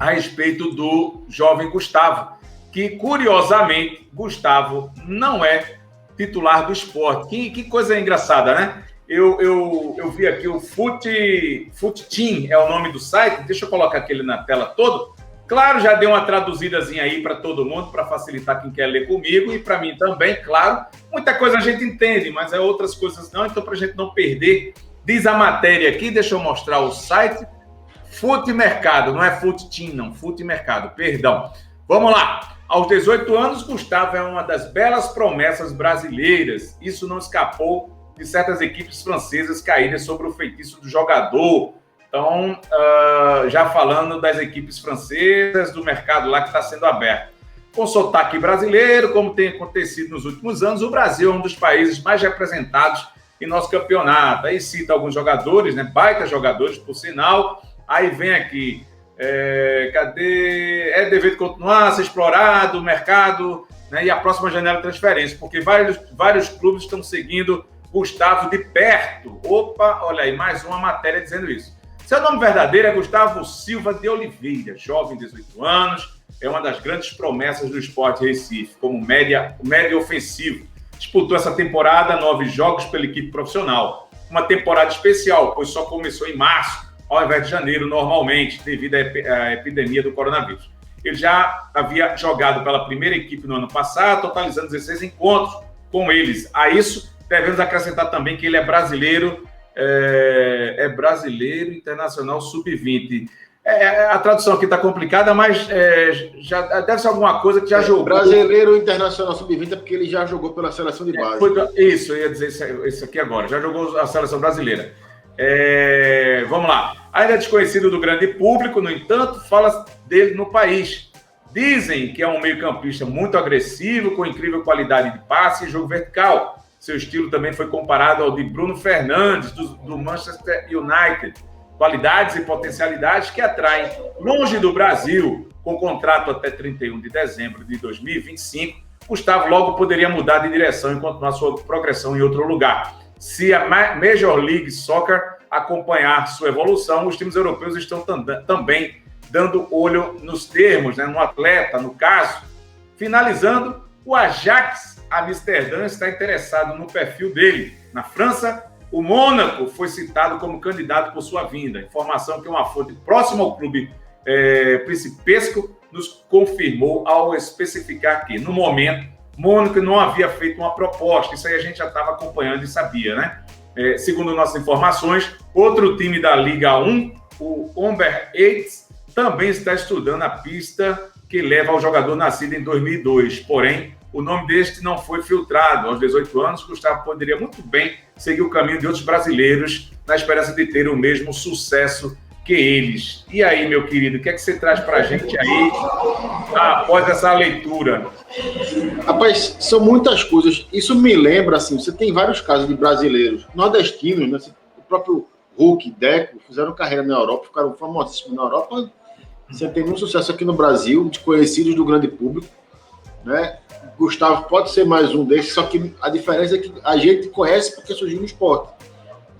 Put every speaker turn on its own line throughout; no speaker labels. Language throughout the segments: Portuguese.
a respeito do jovem Gustavo, que, curiosamente, Gustavo não é titular do Sport. Que coisa engraçada, né? Eu vi aqui o Fute Team, é o nome do site. Deixa eu colocar aquele na tela todo. Claro, já deu uma traduzidazinha aí para todo mundo, para facilitar quem quer ler comigo e para mim também, claro. Muita coisa a gente entende, mas outras coisas não. Então, para a gente não perder, diz a matéria aqui, deixa eu mostrar o site. Fute Mercado, não é Fute Team, não. Fute Mercado, perdão. Vamos lá. Aos 18 anos, Gustavo é uma das belas promessas brasileiras. Isso não escapou de certas equipes francesas caírem sobre o feitiço do jogador. Então, já falando das equipes francesas, do mercado lá que está sendo aberto. Com sotaque brasileiro, como tem acontecido nos últimos anos, o Brasil é um dos países mais representados em nosso campeonato. Aí cita alguns jogadores, né? Baita jogadores, por sinal. Aí vem aqui, cadê? É dever de continuar a ser explorado o mercado, né? E a próxima janela de transferência, porque vários clubes estão seguindo Gustavo de perto. Opa, olha aí, mais uma matéria dizendo isso. Seu nome verdadeiro é Gustavo Silva de Oliveira, jovem, 18 anos, é uma das grandes promessas do Sport Recife, como média ofensivo. Disputou essa temporada 9 jogos pela equipe profissional. Uma temporada especial, pois só começou em março, ao invés de janeiro, normalmente, devido à epidemia do coronavírus. Ele já havia jogado pela primeira equipe no ano passado, totalizando 16 encontros com eles. A isso, devemos acrescentar também que ele é brasileiro, brasileiro internacional sub-20. A tradução aqui está complicada, mas já deve ser alguma coisa que já jogou.
Brasileiro internacional sub-20 é porque ele já jogou pela seleção de base.
Isso, eu ia dizer isso aqui agora. Já jogou a seleção brasileira. Vamos lá. Ainda desconhecido do grande público, no entanto, fala dele no país. Dizem que é um meio-campista muito agressivo, com incrível qualidade de passe e jogo vertical. Seu estilo também foi comparado ao de Bruno Fernandes, do Manchester United. Qualidades e potencialidades que atraem. Longe do Brasil, com contrato até 31 de dezembro de 2025, Gustavo logo poderia mudar de direção e continuar sua progressão em outro lugar. Se a Major League Soccer acompanhar sua evolução, os times europeus estão também dando olho nos termos, né, no atleta, no caso. Finalizando, o Ajax Amsterdã está interessado no perfil dele. Na França, o Mônaco foi citado como candidato por sua vinda. Informação que uma fonte próxima ao clube principesco nos confirmou ao especificar que, no momento, Mônaco não havia feito uma proposta. Isso aí a gente já estava acompanhando e sabia, né? Segundo nossas informações, outro time da Liga 1, o Omber Eights, também está estudando a pista que leva ao jogador nascido em 2002. Porém, o nome deste não foi filtrado. Aos 18 anos, Gustavo poderia muito bem seguir o caminho de outros brasileiros na esperança de ter o mesmo sucesso que eles. E aí, meu querido, o que é que você traz para a gente aí após essa leitura?
Rapaz, são muitas coisas. Isso me lembra, assim, você tem vários casos de brasileiros nordestinos, né? O próprio Hulk, Deco, fizeram carreira na Europa, ficaram famosíssimos na Europa. Você tem muito sucesso aqui no Brasil, desconhecidos do grande público, né? Gustavo pode ser mais um desses, só que a diferença é que a gente conhece porque surgiu no esporte.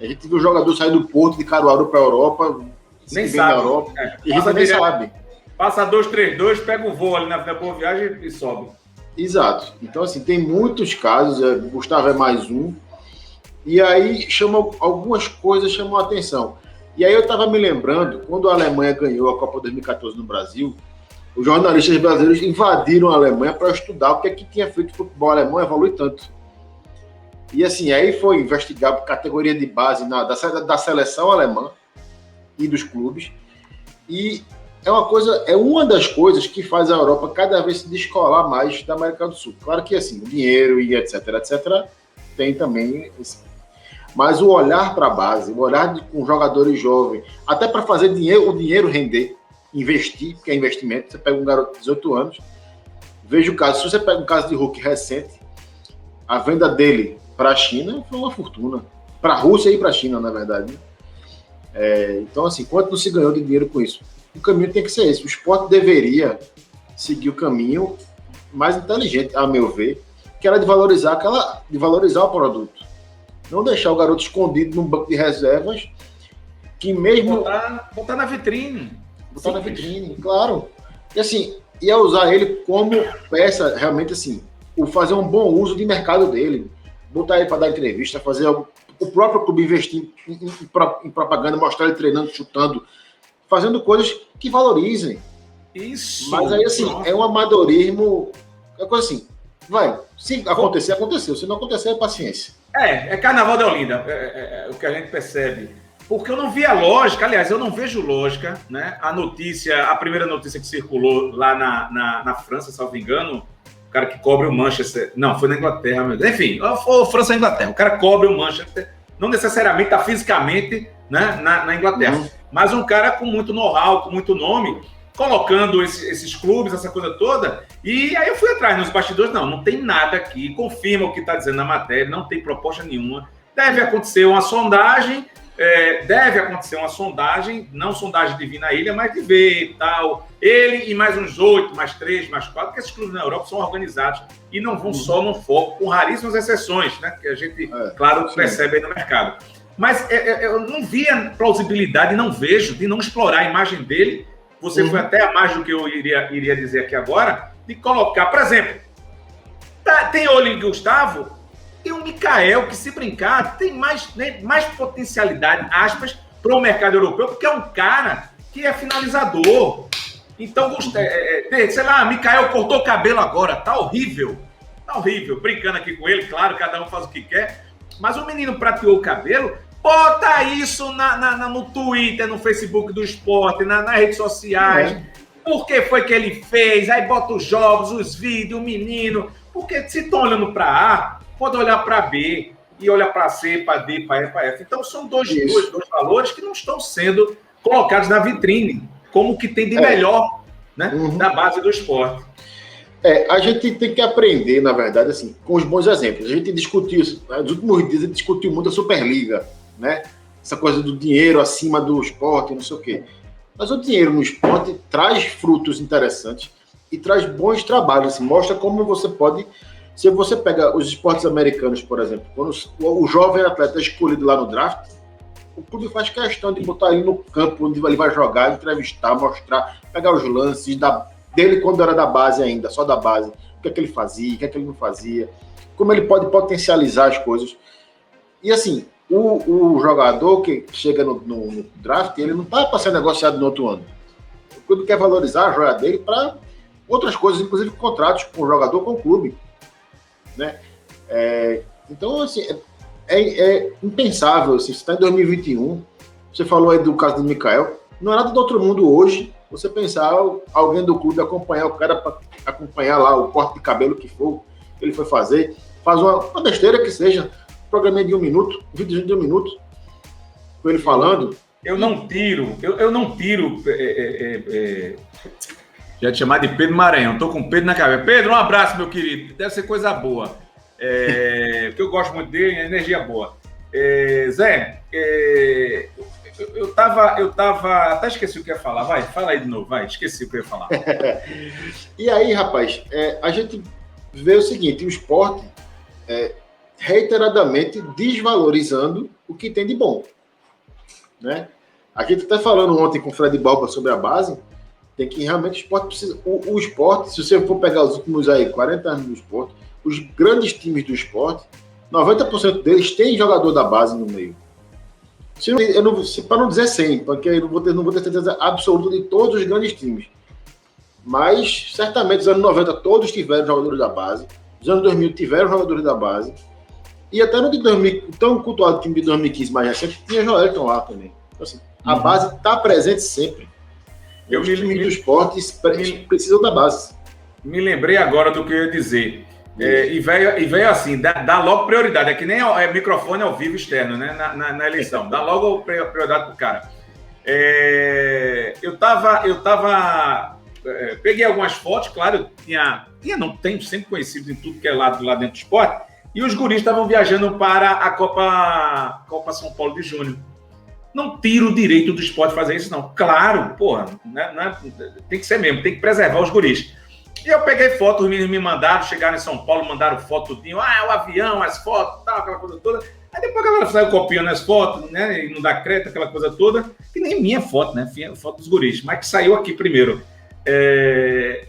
A gente viu o jogador sair do Porto de Caruaru para a Europa,
nem sabe.
Na Europa, e a gente nem sabe.
Passa 2-3-2, pega o voo ali na Boa Viagem e sobe.
Exato. Então, assim, tem muitos casos, Gustavo é mais um, e aí algumas coisas chamam a atenção. E aí eu estava me lembrando, quando a Alemanha ganhou a Copa 2014 no Brasil, os jornalistas brasileiros invadiram a Alemanha para estudar o que é que tinha feito o futebol alemão evoluir tanto. E assim, aí foi investigar por categoria de base da seleção alemã e dos clubes. E é uma das coisas que faz a Europa cada vez se descolar mais da América do Sul. Claro que assim, o dinheiro e etc, tem também. Mas o olhar para a base, o olhar com jogadores jovens, até para fazer o dinheiro render, investir, porque é investimento. Você pega um garoto de 18 anos, veja o caso, se você pega um caso de Hulk recente, a venda dele para a China foi uma fortuna. Para a Rússia e para a China, na verdade. Então, assim, quanto não se ganhou de dinheiro com isso? O caminho tem que ser esse. O esporte deveria seguir o caminho mais inteligente, a meu ver, que era de valorizar o produto. Não deixar o garoto escondido num banco de reservas, que mesmo...
Botar na vitrine.
Botar na vitrine, claro. E assim, ia usar ele como peça, realmente assim, fazer um bom uso de mercado dele. Botar ele para dar entrevista, fazer o próprio clube investir em propaganda, mostrar ele treinando, chutando, fazendo coisas que valorizem.
Isso.
Mas aí, assim, é um amadorismo, é coisa assim, se acontecer, aconteceu. Se não acontecer, é paciência.
É Carnaval de Olinda, é o que a gente percebe. Porque eu não vi a lógica, aliás, eu não vejo lógica, né? A primeira notícia que circulou lá na França, salvo engano, o cara que cobre o Manchester, não, foi na Inglaterra, meu Deus. Enfim, foi França e Inglaterra, o cara cobre o Manchester, não necessariamente está fisicamente, né, na Inglaterra, mas um cara com muito know-how, com muito nome, colocando esses clubes, essa coisa toda, e aí eu fui atrás nos bastidores, não tem nada aqui, confirma o que está dizendo na matéria, não tem proposta nenhuma, deve acontecer uma sondagem, não sondagem de vir na ilha, mas de ver e tal, ele e mais uns 8, mais 3, mais 4, porque esses clubes na Europa são organizados e não vão só no foco, com raríssimas exceções, né, que a gente, claro, percebe aí no mercado. Mas eu não via plausibilidade, não vejo, de não explorar a imagem dele. Você foi até a mais do que eu iria dizer aqui agora, de colocar, por exemplo, tem olho em Gustavo, tem o Mikael, que se brincar, tem mais potencialidade, aspas, para o mercado europeu, porque é um cara que é finalizador. Então, sei lá, Mikael cortou o cabelo agora, tá horrível, brincando aqui com ele, claro, cada um faz o que quer, mas o menino prateou o cabelo, bota isso no Twitter, no Facebook do esporte, nas redes sociais. Por que foi que ele fez? Aí bota os jogos, os vídeos, o menino. Porque se estão olhando para A, pode olhar para B, e olhar para C, para D, para E, para F. Então são dois valores que não estão sendo colocados na vitrine, como que tem de melhor, né, da base do esporte.
A gente tem que aprender, na verdade, assim, com os bons exemplos. A gente discutiu, nos últimos dias, a gente discutiu muito a Superliga, né? Essa coisa do dinheiro acima do esporte, não sei o quê. Mas o dinheiro no esporte traz frutos interessantes e traz bons trabalhos. Assim, mostra como você pode... Se você pega os esportes americanos, por exemplo, quando o jovem atleta é escolhido lá no draft, o clube faz questão de botar ele no campo onde ele vai jogar, entrevistar, mostrar, pegar os lances dele quando era da base ainda, só da base, o que é que ele fazia, o que é que ele não fazia, como ele pode potencializar as coisas. E assim, o jogador que chega no draft, ele não está para ser negociado no outro ano. O clube quer valorizar a joia dele para outras coisas, inclusive contratos com o jogador, com o clube. Né? Então, assim, é impensável. Assim, você está em 2021, você falou aí do caso do Mikael, não é nada do outro mundo hoje você pensar alguém do clube acompanhar o cara para acompanhar lá o corte de cabelo que for, que ele foi fazer, faz uma besteira que seja, programinha de 1 minuto, um vídeo de 1 minuto, com ele falando.
Eu não tiro, já te chamar de Pedro Maranhão, tô com Pedro na cabeça. Pedro, um abraço, meu querido, deve ser coisa boa, porque eu gosto muito dele, energia boa. Zé, eu tava, até esqueci o que ia falar, vai, fala aí de novo, vai, esqueci o que eu ia falar.
E aí, rapaz, a gente vê o seguinte, o esporte reiteradamente desvalorizando o que tem de bom, né? A gente até falando ontem com o Fred Balba sobre a base, tem que realmente o esporte precisa, o esporte, se você for pegar os últimos 40 anos do esporte, os grandes times do esporte, 90% deles têm jogador da base no meio. Para não dizer 100, porque eu não vou ter certeza absoluta de todos os grandes times. Mas, certamente, nos anos 90 todos tiveram jogadores da base. Nos anos 2000 tiveram jogadores da base. E até no de 2000, tão cultuado time de 2015 mais recente, tinha Joelton lá também. Então, assim, a base está presente sempre. Os times do esporte precisam da base.
Me lembrei agora do que eu ia dizer. E veio assim, dá logo prioridade. É que nem microfone ao vivo externo, né? Na eleição. Dá logo prioridade pro cara. Eu tava peguei algumas fotos, claro, não tenho sempre conhecido em tudo que é lá dentro do esporte, e os guris estavam viajando para a Copa São Paulo de Júnior. Não tiro o direito do esporte fazer isso, não. Claro, porra, né, tem que ser mesmo, tem que preservar os guris. E eu peguei fotos, os meninos me mandaram, chegaram em São Paulo, mandaram foto tudinho, o avião, as fotos, tal, aquela coisa toda. Aí depois a galera saiu copiando as fotos, né? E não dá crédito, aquela coisa toda, que nem minha foto, né? Foto dos guris, mas que saiu aqui primeiro.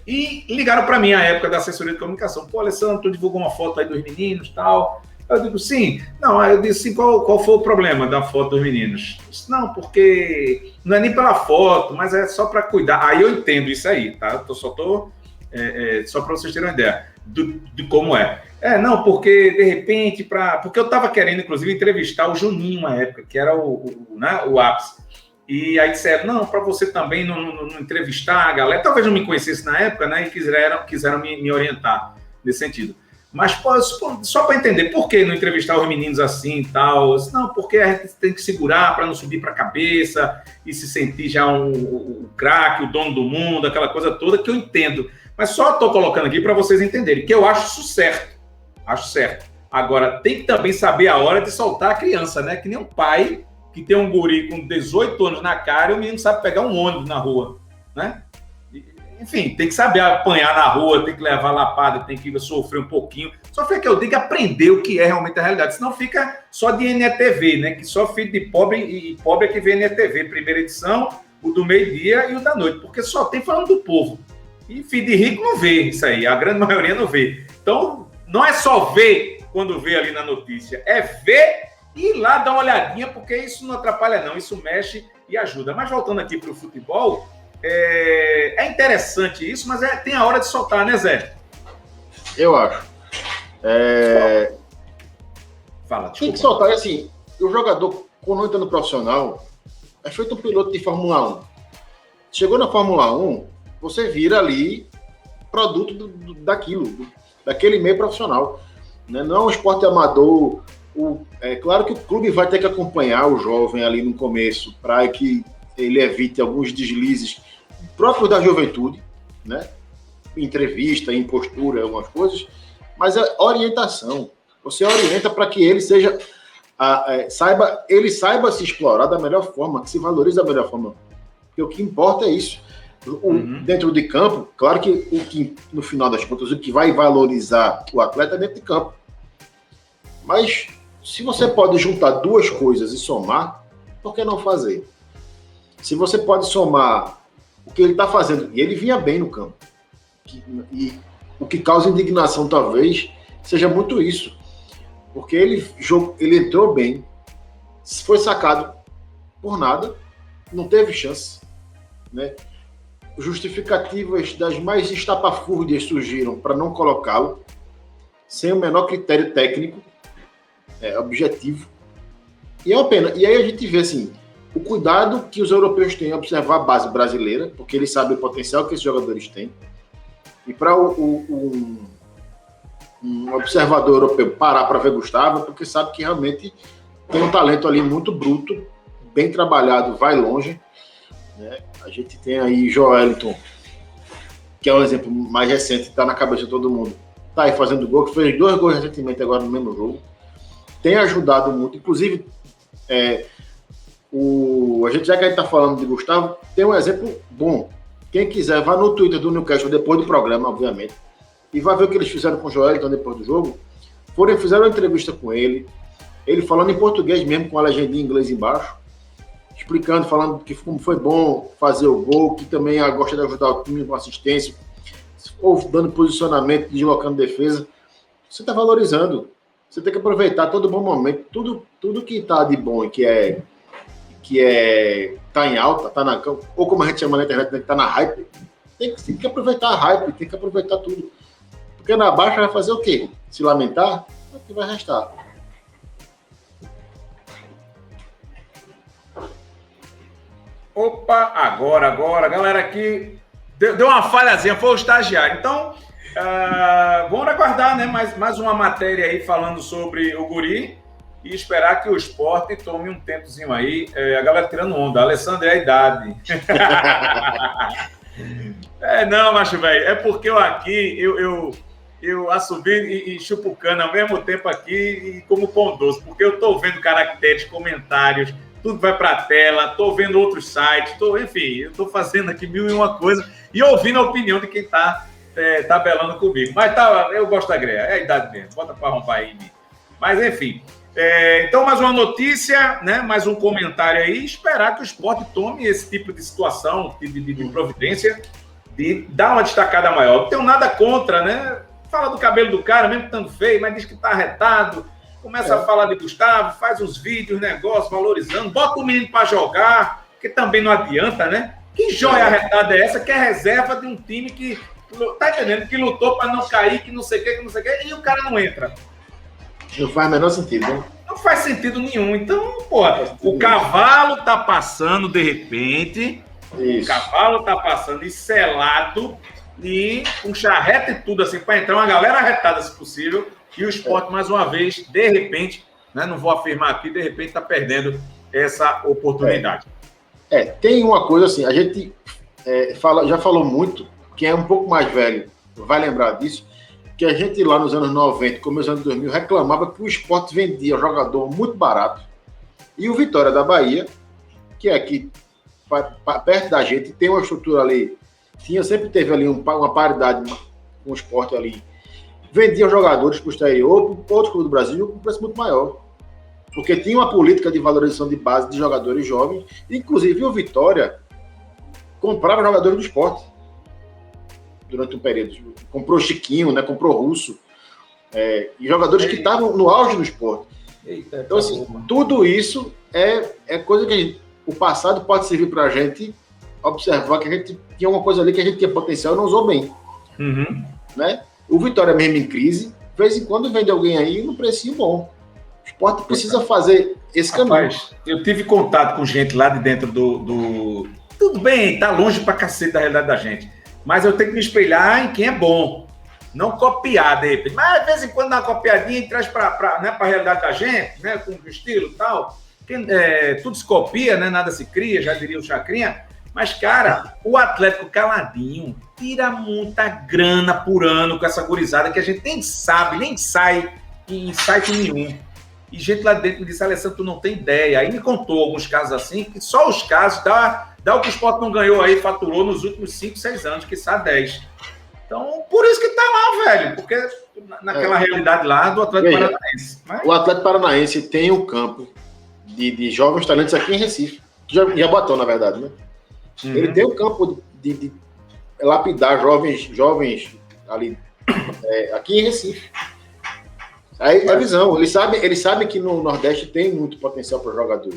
E ligaram para mim à época da assessoria de comunicação. Pô, Alessandro, tu divulgou uma foto aí dos meninos e tal. Eu digo, sim. Não, aí eu disse, sim, qual foi o problema da foto dos meninos? Eu disse, não, porque não é nem pela foto, mas é só para cuidar. Aí eu entendo isso aí, tá? Só para vocês terem uma ideia de como é. Não, porque de repente, porque eu estava querendo, inclusive, entrevistar o Juninho na época, que era o ápice. E aí disseram, não, para você também não entrevistar a galera, talvez não me conhecesse na época, né? E quiseram me orientar nesse sentido. Mas só para entender, por que não entrevistar os meninos assim e tal? Não, porque a gente tem que segurar para não subir para a cabeça e se sentir já o craque, o dono do mundo, aquela coisa toda que eu entendo. Mas só estou colocando aqui para vocês entenderem que eu acho isso certo. Acho certo. Agora, tem que também saber a hora de soltar a criança, né? Que nem um pai que tem um guri com 18 anos na cara e o menino sabe pegar um ônibus na rua, né? Enfim, tem que saber apanhar na rua, tem que levar lapada, tem que sofrer um pouquinho. Só que eu tenho que aprender o que é realmente a realidade, senão fica só de NETV, né? Que só filho de pobre e pobre é que vê NETV. Primeira edição, o do meio-dia e o da noite, porque só tem falando do povo. E filho de rico não vê isso aí, a grande maioria não vê. Então, não é só ver quando vê ali na notícia, é ver e ir lá dar uma olhadinha, porque isso não atrapalha não, isso mexe e ajuda. Mas voltando aqui para o futebol, é interessante isso, mas tem a hora de soltar, né, Zé?
Eu acho.
Fala, desculpa.
Tem que soltar, assim, o jogador, quando entra no profissional, é feito um piloto de Fórmula 1. Chegou na Fórmula 1, você vira ali produto daquele meio profissional. Né? Não é um esporte amador. É claro que o clube vai ter que acompanhar o jovem ali no começo para que ele evite alguns deslizes próprios da juventude, né? Entrevista, em postura, algumas coisas, mas é orientação. Você orienta para que ele saiba se explorar da melhor forma, que se valorize da melhor forma. Porque o que importa é isso. Dentro de campo, claro que no final das contas, o que vai valorizar o atleta é dentro de campo. Mas se você pode juntar duas coisas e somar, por que não fazer? Se você pode somar o que ele está fazendo, e ele vinha bem no campo, e o que causa indignação talvez seja muito isso, porque ele entrou bem, foi sacado por nada, não teve chance, né? Justificativas das mais estapafúrdias surgiram para não colocá-lo, sem o menor critério técnico, objetivo, e é uma pena. E aí a gente vê assim, o cuidado que os europeus têm em observar a base brasileira, porque eles sabem o potencial que esses jogadores têm. E para um observador europeu parar para ver Gustavo, porque sabe que realmente tem um talento ali muito bruto, bem trabalhado, vai longe. Né? A gente tem aí Joelinton, que é um exemplo mais recente, está na cabeça de todo mundo. Está aí fazendo gol, que fez 2 gols recentemente agora no mesmo jogo. Tem ajudado muito, inclusive... já que a gente está falando de Gustavo, tem um exemplo bom. Quem quiser, vá no Twitter do Newcastle depois do programa, obviamente, e vai ver o que eles fizeram com o Joelinton depois do jogo. Fizeram uma entrevista com ele falando em português mesmo, com a legenda em inglês embaixo, explicando, falando que como foi bom fazer o gol, que também gosta de ajudar o time com assistência, ou dando posicionamento, deslocando defesa. Você está valorizando. Você tem que aproveitar todo bom momento, tudo que está de bom e que tá em alta, tá na, ou como a gente chama na internet, né, que tá na hype, tem que aproveitar a hype, tem que aproveitar tudo. Porque na baixa vai fazer o quê? Se lamentar? É o que vai restar.
Opa, agora, galera, aqui deu uma falhazinha, foi o estagiário. Então, vamos aguardar, né, mais uma matéria aí falando sobre o guri e esperar que o Sport tome um tempozinho aí. A galera tirando onda. Alessandro, é a idade. Não, macho, velho, é porque eu assobio e chupo cana ao mesmo tempo aqui e como pão doce, porque eu tô vendo caracteres, comentários, tudo vai para a tela, tô vendo outros sites, enfim, eu tô fazendo aqui 1001 coisas e ouvindo a opinião de quem tá tabelando comigo. Mas eu gosto da greia, é a idade mesmo, bota para arrombar aí em mim. Mas, enfim, Então, mais uma notícia, né? Mais um comentário aí. Esperar que o Sport tome esse tipo de situação, de providência, de dar uma destacada maior. Não tenho nada contra, né? Fala do cabelo do cara, mesmo estando feio, mas diz que tá arretado. Começa a falar de Gustavo, faz uns vídeos, negócios, valorizando. Bota o menino para jogar, que também não adianta, né? Que joia arretada é essa? Que é reserva de um time que, tá entendendo? Que lutou para não cair, que não sei o que, e o cara não entra.
Não faz o menor sentido, né?
Não faz sentido nenhum. Então, pô, o cavalo tá passando de repente. Isso. O cavalo tá passando e selado e com charreta e tudo assim, para entrar uma galera arretada, se possível. E o Sport, mais uma vez, de repente, né, não vou afirmar aqui, de repente está perdendo essa oportunidade.
Tem uma coisa assim, a gente já falou muito, quem é um pouco mais velho vai lembrar disso, que a gente lá nos anos 90, começo dos anos 2000, reclamava que o Sport vendia jogador muito barato. E o Vitória da Bahia, que é aqui perto da gente, tem uma estrutura ali, sempre teve ali uma paridade com o Sport ali, vendia jogadores para o exterior, para outros clubes do Brasil, com um preço muito maior. Porque tinha uma política de valorização de base de jogadores jovens, inclusive o Vitória comprava jogadores do Sport durante um período. Comprou Chiquinho, né? Comprou Russo, e jogadores que estavam no auge do Sport. Então, assim, tudo isso é coisa que o passado pode servir para a gente observar que a gente tinha uma coisa ali que a gente tinha potencial e não usou bem.
Uhum.
Né? O Vitória mesmo em crise, de vez em quando vende alguém aí no precinho bom. O Sport precisa fazer esse caminho.
Rapaz, eu tive contato com gente lá de dentro do... Tudo bem, tá longe pra cacete da realidade da gente. Mas eu tenho que me espelhar em quem é bom. Não copiar, de repente. Mas, de vez em quando, dá uma copiadinha e traz pra realidade da gente, né? Com o estilo e tal. Tudo se copia, né? Nada se cria, já diria o Chacrinha. Mas, cara, o Atlético caladinho tira muita grana por ano com essa gurizada que a gente nem sabe, nem sai em site nenhum. E gente lá dentro me disse, Alessandro, tu não tem ideia. Aí me contou alguns casos assim, que só os casos dá o que o Sport não ganhou aí, faturou nos últimos 5, 6 anos, que está 10. Então, por isso que tá lá, velho. Porque naquela realidade lá do Atlético Paranaense. Mas...
O Atlético Paranaense tem um campo de jovens talentos aqui em Recife. Já botou, na verdade, né? Uhum. Ele tem um campo de lapidar jovens ali aqui em Recife. Aí a visão, ele sabe que no Nordeste tem muito potencial para jogador.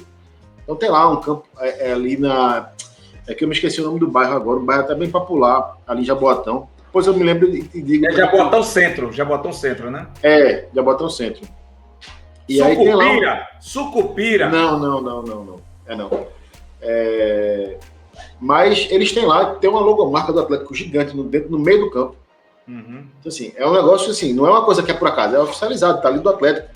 Então tem lá um campo ali que eu me esqueci o nome do bairro agora, um bairro até bem popular, ali em Jaboatão. Depois eu me lembro e digo.
Jaboatão Centro, né?
Jaboatão Centro.
E Sucupira, aí tem lá Sucupira.
Não. Mas eles têm lá, tem uma logomarca do Atlético gigante no meio do campo.
Uhum.
Então, assim, é um negócio assim, não é uma coisa que é por acaso, é oficializado, tá ali do Atlético.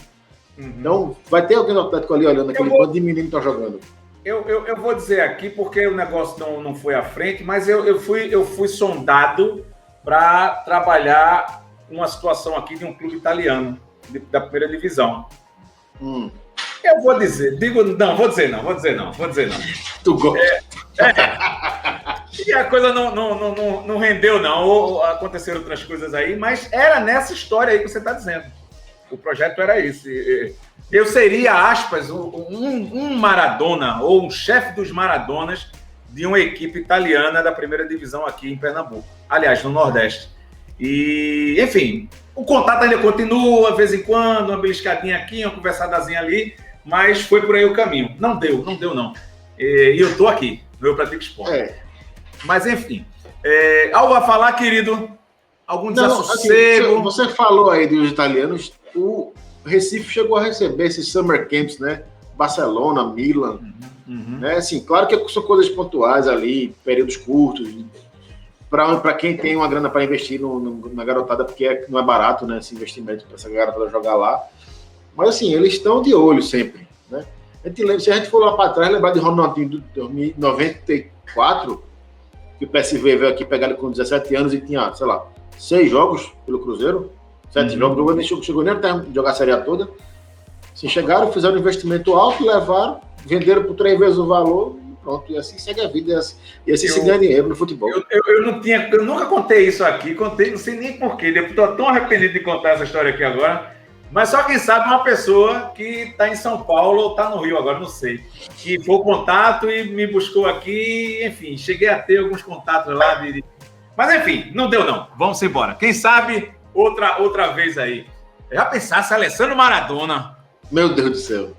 Uhum. Então, vai ter alguém do Atlético ali olhando aquele bando de menino que tá jogando.
Eu vou dizer aqui, porque o negócio não foi à frente, mas eu fui sondado para trabalhar uma situação aqui de um clube italiano, da primeira divisão. Eu vou dizer, vou dizer não.
Tu gosta.
E a coisa não rendeu, não. Ou aconteceram outras coisas aí, mas era nessa história aí que você está dizendo. O projeto era esse. Eu seria, aspas, um Maradona, ou um chefe dos Maradonas de uma equipe italiana da primeira divisão aqui em Pernambuco. Aliás, no Nordeste. E, enfim, o contato ainda continua, de vez em quando, uma beliscadinha aqui, uma conversadazinha ali, mas foi por aí o caminho. Não deu. E eu tô aqui, no meu Pratique Sport. Mas, enfim, algo a falar, querido? Algum desassossego?
Assim, você falou aí dos italianos, o Recife chegou a receber esses summer camps, né? Barcelona, Milan, né? Assim, claro que são coisas pontuais ali, períodos curtos, para quem tem uma grana para investir na garotada, porque não é barato, né? Esse investimento para essa garotada jogar lá. Mas, assim, eles estão de olho sempre, né? Se a gente for lá para trás, lembrar de Ronaldinho de 94, que o PSV veio aqui pegar ele com 17 anos e tinha, sei lá, 6 jogos pelo Cruzeiro, 7 jogos, nem chegou nem a jogar a Série A toda. Assim, chegaram, fizeram um investimento alto, levaram, venderam por 3 vezes o valor e pronto. E assim segue a vida, e assim se ganha dinheiro no futebol.
Eu nunca contei isso aqui, não sei nem porquê. Eu estou tão arrependido de contar essa história aqui agora. Mas só quem sabe uma pessoa que está em São Paulo ou está no Rio, agora não sei. Que foi o contato e me buscou aqui, enfim, cheguei a ter alguns contatos lá. Mas enfim, não deu não. Vamos embora. Quem sabe outra vez aí. Já pensasse Alessandro Maradona.
Meu Deus do céu.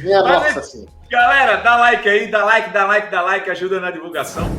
Minha nossa senhora.
Galera, dá like aí, dá like, ajuda na divulgação.